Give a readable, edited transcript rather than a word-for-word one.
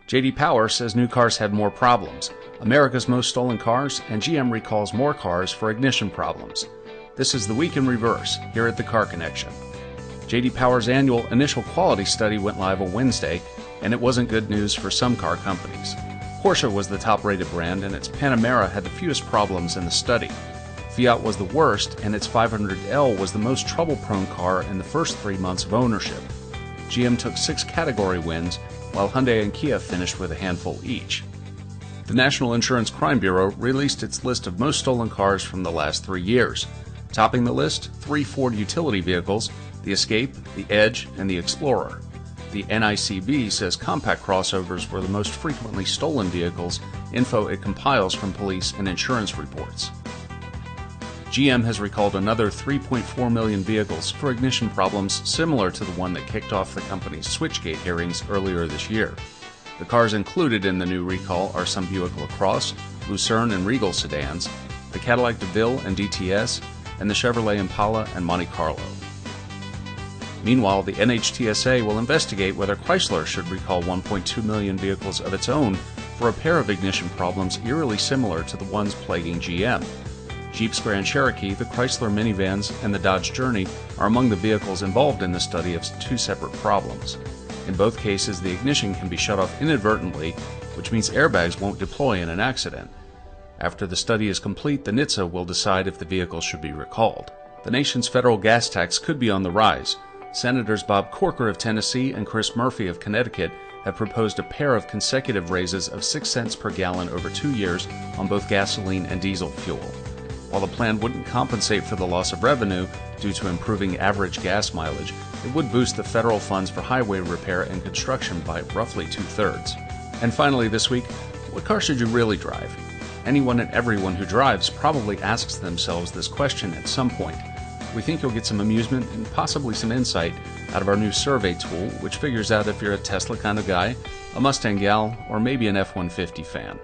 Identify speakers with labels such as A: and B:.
A: J.D. Power says new cars had more problems. America's most stolen cars, and GM recalls more cars for ignition problems. This is the week in reverse, here at the Car Connection. J.D. Power's annual initial quality study went live on Wednesday, and it wasn't good news for some car companies. Porsche was the top-rated brand, and its Panamera had the fewest problems in the study. Fiat was the worst, and its 500L was the most trouble-prone car in the first 3 months of ownership. GM took 6 category wins, while Hyundai and Kia finished with a handful each. The National Insurance Crime Bureau released its list of most stolen cars from the last 3 years. Topping the list, 3 Ford utility vehicles, the Escape, the Edge, and the Explorer. The NICB says compact crossovers were the most frequently stolen vehicles, info it compiles from police and insurance reports. GM has recalled another 3.4 million vehicles for ignition problems similar to the one that kicked off the company's Switchgate hearings earlier this year. The cars included in the new recall are some Buick LaCrosse, Lucerne and Regal sedans, the Cadillac DeVille and DTS, and the Chevrolet Impala and Monte Carlo. Meanwhile, the NHTSA will investigate whether Chrysler should recall 1.2 million vehicles of its own for a pair of ignition problems eerily similar to the ones plaguing GM. Jeep's Grand Cherokee, the Chrysler minivans, and the Dodge Journey are among the vehicles involved in the study of 2 separate problems. In both cases, the ignition can be shut off inadvertently, which means airbags won't deploy in an accident. After the study is complete, the NHTSA will decide if the vehicle should be recalled. The nation's federal gas tax could be on the rise. Senators Bob Corker of Tennessee and Chris Murphy of Connecticut have proposed a pair of consecutive raises of 6 cents per gallon over 2 years on both gasoline and diesel fuel. While the plan wouldn't compensate for the loss of revenue due to improving average gas mileage, it would boost the federal funds for highway repair and construction by roughly 2/3. And finally this week, what car should you really drive? Anyone and everyone who drives probably asks themselves this question at some point. We think you'll get some amusement and possibly some insight out of our new survey tool, which figures out if you're a Tesla kind of guy, a Mustang gal, or maybe an F-150 fan.